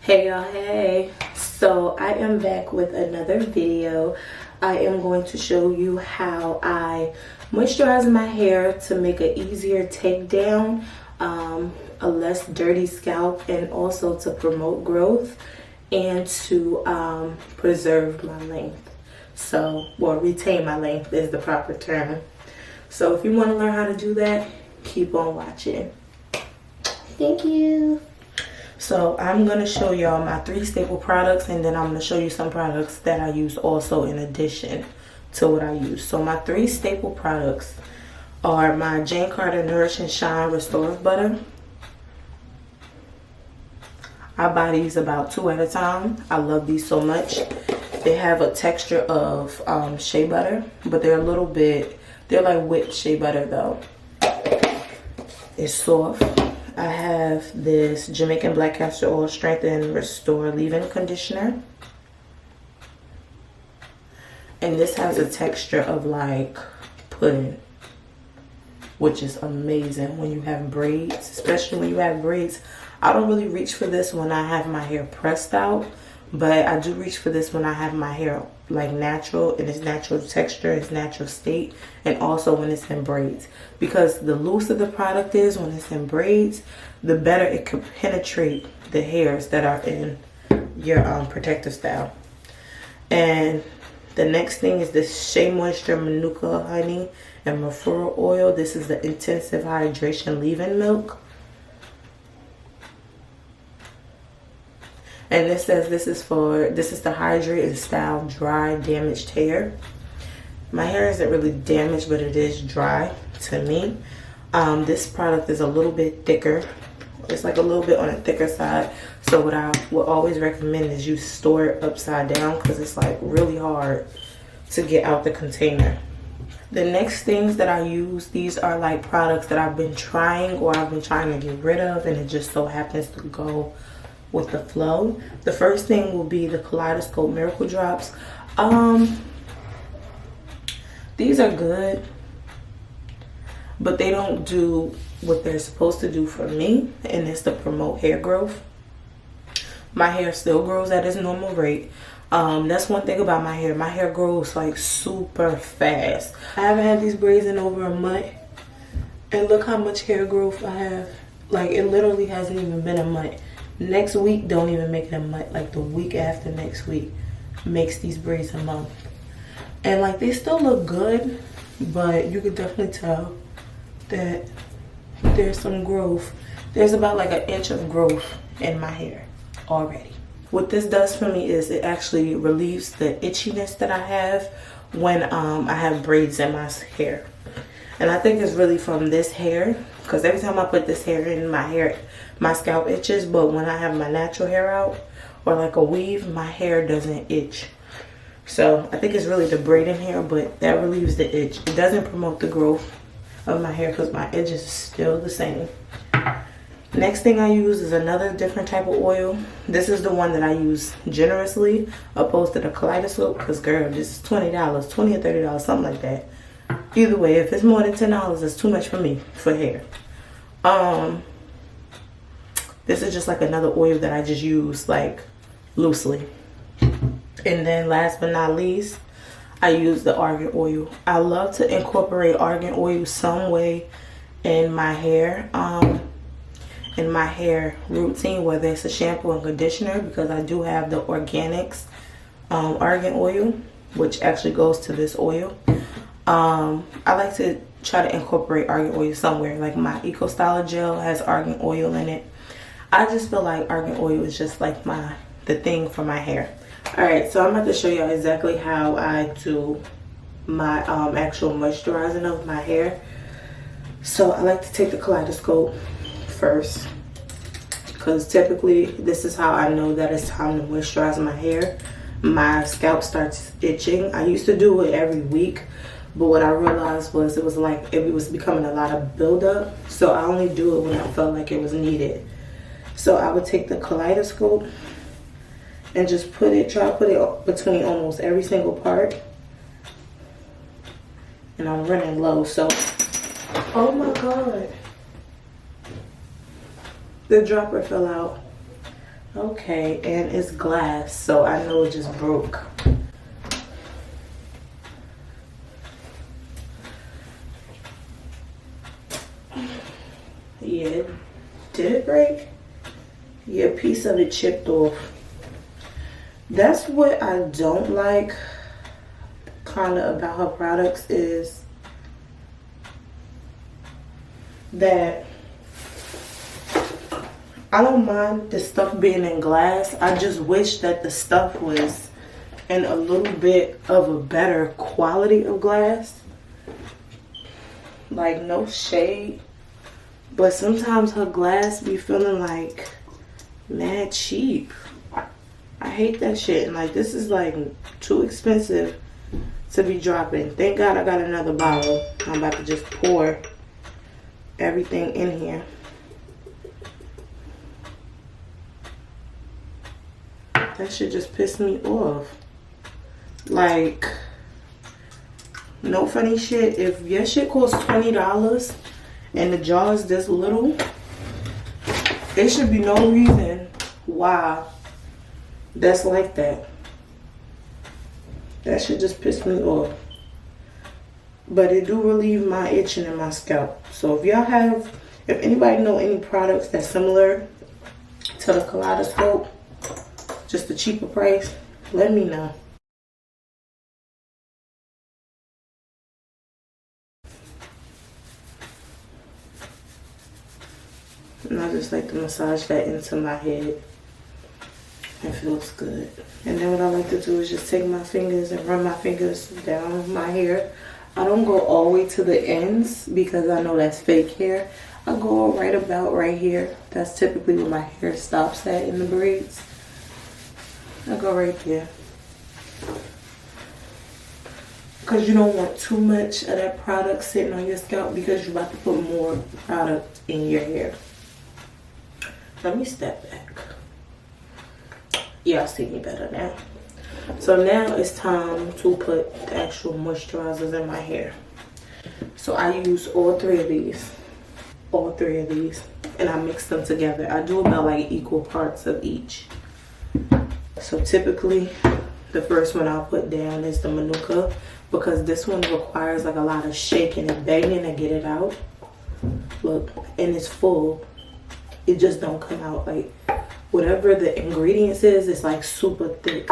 Hey y'all, hey. So I am back with another video. I am going to show you how I moisturize my hair to make an easier takedown, a less dirty scalp, and also to promote growth and to preserve my length. So, well, retain my length is the proper term. So if you want to learn how to do that, keep on watching. Thank you. So I'm going to show y'all my 3 staple products, and then I'm going to show you some products that I use also in addition to what I use. So my 3 staple products are my Jane Carter Nourish and Shine Restorative Butter. I buy these about 2 at a time. I love these so much. They have a texture of shea butter, but they're a little bit, they're like whipped shea butter though. It's soft. I have this Jamaican Black Castor Oil Strengthen Restore Leave-In Conditioner. And this has a texture of like pudding, which is amazing when you have braids, especially when you have braids. I don't really reach for this when I have my hair pressed out, but I do reach for this when I have my hair like natural, in its natural texture, its natural state, and also when it's in braids. Because the looser the product is when it's in braids, the better it can penetrate the hairs that are in your protective style. And the next thing is this Shea Moisture Manuka Honey and Referral Oil. This is the Intensive Hydration Leave-In Milk. And this says this is to hydrate and style dry, damaged hair. My hair isn't really damaged, but it is dry to me. This product is a little bit thicker. It's like a little bit on the thicker side. So what I would always recommend is you store it upside down, because it's like really hard to get out the container. The next things that I use, these are like products that I've been trying or I've been trying to get rid of, and it just so happens to go with the flow. The first thing will be the Kaleidoscope Miracle Drops. These are good, but they don't do what they're supposed to do for me, and it's to promote hair growth. My hair still grows at its normal rate. That's one thing about my hair. My hair grows like super fast. I haven't had these braids in over a month, and look how much hair growth I have. Like, it literally hasn't even been a month. Next week don't even make it a month. Like the week after next week makes these braids a month. And like, they still look good, but you can definitely tell that there's some growth. There's about like an inch of growth in my hair already. What this does for me is it actually relieves the itchiness that I have when I have braids in my hair. And I think it's really from this hair, because every time I put this hair in my hair, my scalp itches. But when I have my natural hair out or like a weave, my hair doesn't itch. So I think it's really the braid in here, but that relieves the itch. It doesn't promote the growth of my hair because my edges are still the same. Next thing I use is another different type of oil. This is the one that I use generously opposed to the Kaleidoscope, because girl, this is $20, $20 or $30, something like that. Either way, if it's more than $10, it's too much for me for hair. This is just like another oil that I just use like loosely. And then last but not least, I use the argan oil. I love to incorporate argan oil some way in my hair routine, whether it's a shampoo and conditioner, because I do have the organics argan oil, which actually goes to this oil. I like to try to incorporate argan oil somewhere. Like my Eco Styler gel has argan oil in it. I just feel like argan oil is just like the thing for my hair. Alright, so I'm about to show you exactly how I do my actual moisturizing of my hair. So I like to take the Kaleidoscope first, because typically this is how I know that it's time to moisturize my hair. My scalp starts itching. I used to do it every week, but what I realized was it was becoming a lot of buildup. So I only do it when I felt like it was needed. So I would take the Kaleidoscope and just try to put it between almost every single part. And I'm running low, so, oh my God. The dropper fell out. Okay, and it's glass, so I know it just broke. Yeah, did it break? Yeah, a piece of it chipped off. That's what I don't like kind of about her products is that I don't mind the stuff being in glass. I just wish that the stuff was in a little bit of a better quality of glass. Like, no shade, but sometimes her glass be feeling like mad cheap. I hate that shit. And like, this is like too expensive to be dropping. Thank God I got another bottle. I'm about to just pour everything in here. That shit just pissed me off. Like, no funny shit. If your shit costs $20 and the jar is this little, there should be no reason why that's like that. That shit just pissed me off. But it do relieve my itching in my scalp. So if anybody know any products that's similar to the Kaleidoscope, just a cheaper price, let me know. And I just like to massage that into my head. It feels good. And then what I like to do is just take my fingers and run my fingers down my hair. I don't go all the way to the ends because I know that's fake hair. I go right about right here. That's typically where my hair stops at in the braids. I go right there. Because you don't want too much of that product sitting on your scalp because you're about to put more product in your hair. Let me step back. Y'all see me better now. So now it's time to put the actual moisturizers in my hair. So I use all three of these, and I mix them together. I do about like equal parts of each. So typically the first one I'll put down is the Manuka, because this one requires like a lot of shaking and banging to get it out. Look, and it's full. It just don't come out. Like, whatever the ingredients is, it's like super thick.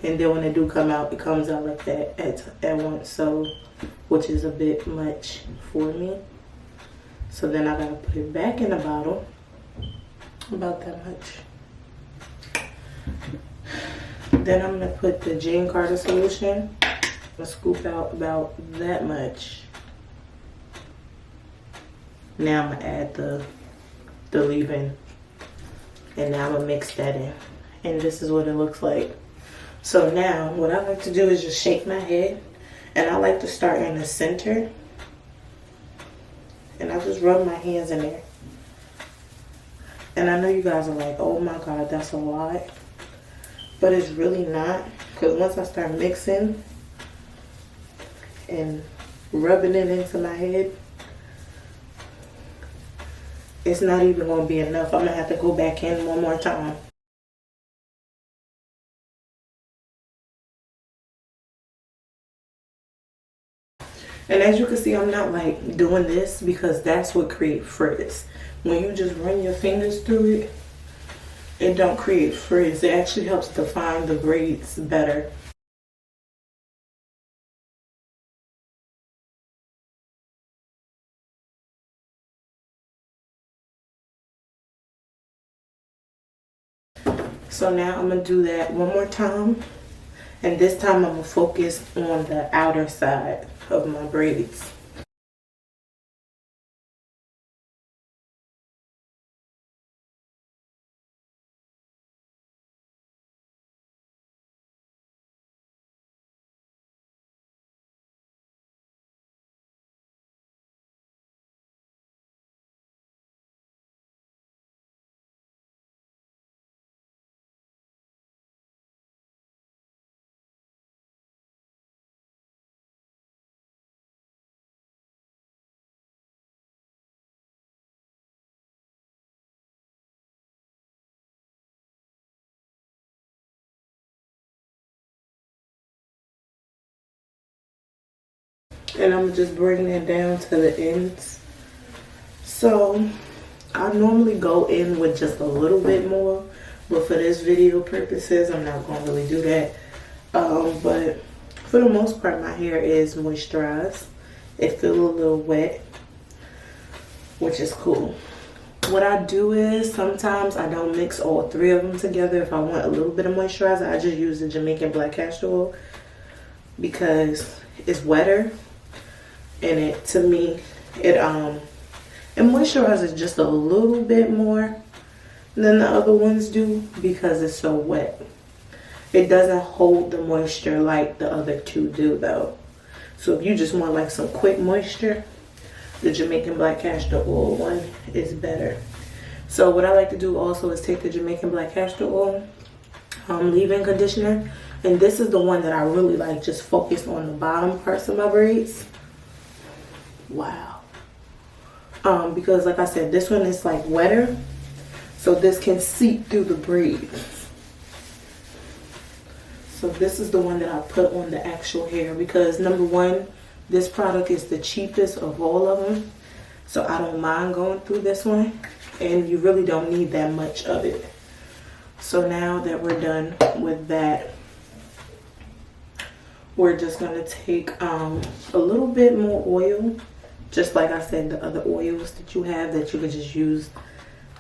And then when it do come out, it comes out like that at once. So, which is a bit much for me. So then I gotta put it back in the bottle. About that much. Then I'm gonna put the Jane Carter solution. I'm gonna scoop out about that much. Now I'm gonna add the leave-in, and now I'm gonna mix that in, and this is what it looks like. So now what I like to do is just shake my head, and I like to start in the center, and I just rub my hands in there. And I know you guys are like, oh my god, that's a lot, but it's really not, because once I start mixing and rubbing it into my head, it's not even going to be enough. I'm going to have to go back in one more time. And as you can see, I'm not like doing this because that's what creates frizz. When you just run your fingers through it, it don't create frizz. It actually helps define the braids better. So now I'm going to do that one more time. And this time I'm going to focus on the outer side of my braids. And I'm just bringing it down to the ends. So I normally go in with just a little bit more, but for this video purposes, I'm not going to really do that. But for the most part, my hair is moisturized. It feels a little wet, which is cool. What I do is sometimes I don't mix all three of them together. If I want a little bit of moisturizer, I just use the Jamaican black castor oil because it's wetter, and it, to me, it moisturizes just a little bit more than the other ones do because it's so wet. It doesn't hold the moisture like the other two do though. So if you just want like some quick moisture, the Jamaican black castor oil one is better. So what I like to do also is take the Jamaican black castor oil leave-in conditioner, and this is the one that I really like, just focus on the bottom parts of my braids. Wow. Because like I said, this one is like wetter, so this can seep through the braids. So this is the one that I put on the actual hair because number one, this product is the cheapest of all of them. So I don't mind going through this one, and you really don't need that much of it. So now that we're done with that, we're just gonna take a little bit more oil, just like I said, the other oils that you have that you could just use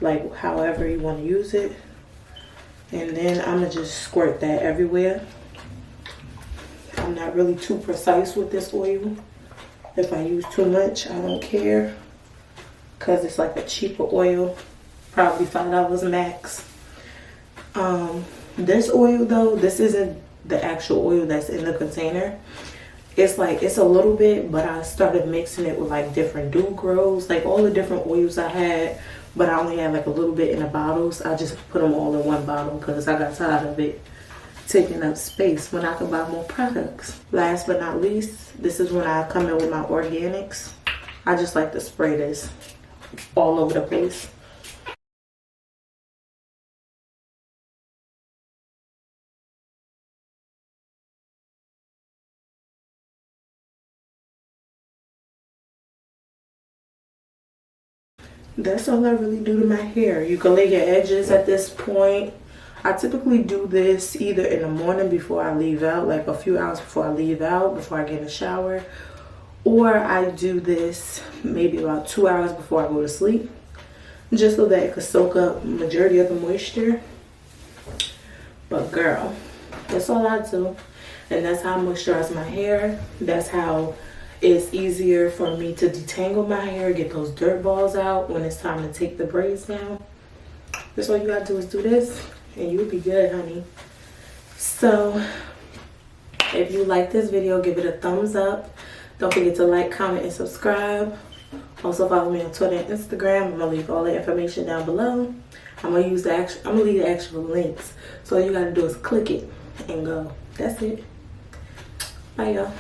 like however you want to use it. And then I'm gonna just squirt that everywhere. I'm not really too precise with this oil. If I use too much, I don't care, because it's like a cheaper oil, probably $5 max. This oil though, this isn't the actual oil that's in the container. It's like, it's a little bit, but I started mixing it with like different dew grows, like all the different oils I had, but I only had like a little bit in the bottles. I just put them all in one bottle because I got tired of it taking up space when I could buy more products. Last but not least, this is when I come in with my organics. I just like to spray this all over the place. That's all I really do to my hair. You can lay your edges at this point. I typically do this either in the morning before I leave out, like a few hours before I leave out, before I get in the shower. Or I do this maybe about 2 hours before I go to sleep, just so that it could soak up majority of the moisture. But girl, that's all I do. And that's how I moisturize my hair. That's how it's easier for me to detangle my hair, get those dirt balls out when it's time to take the braids down. That's all you gotta do is do this, and you'll be good, honey. So if you like this video, give it a thumbs up. Don't forget to like, comment, and subscribe. Also follow me on Twitter and Instagram. I'm gonna leave all the information down below. I'm gonna leave the actual links. So all you gotta do is click it and go. That's it. Bye, y'all.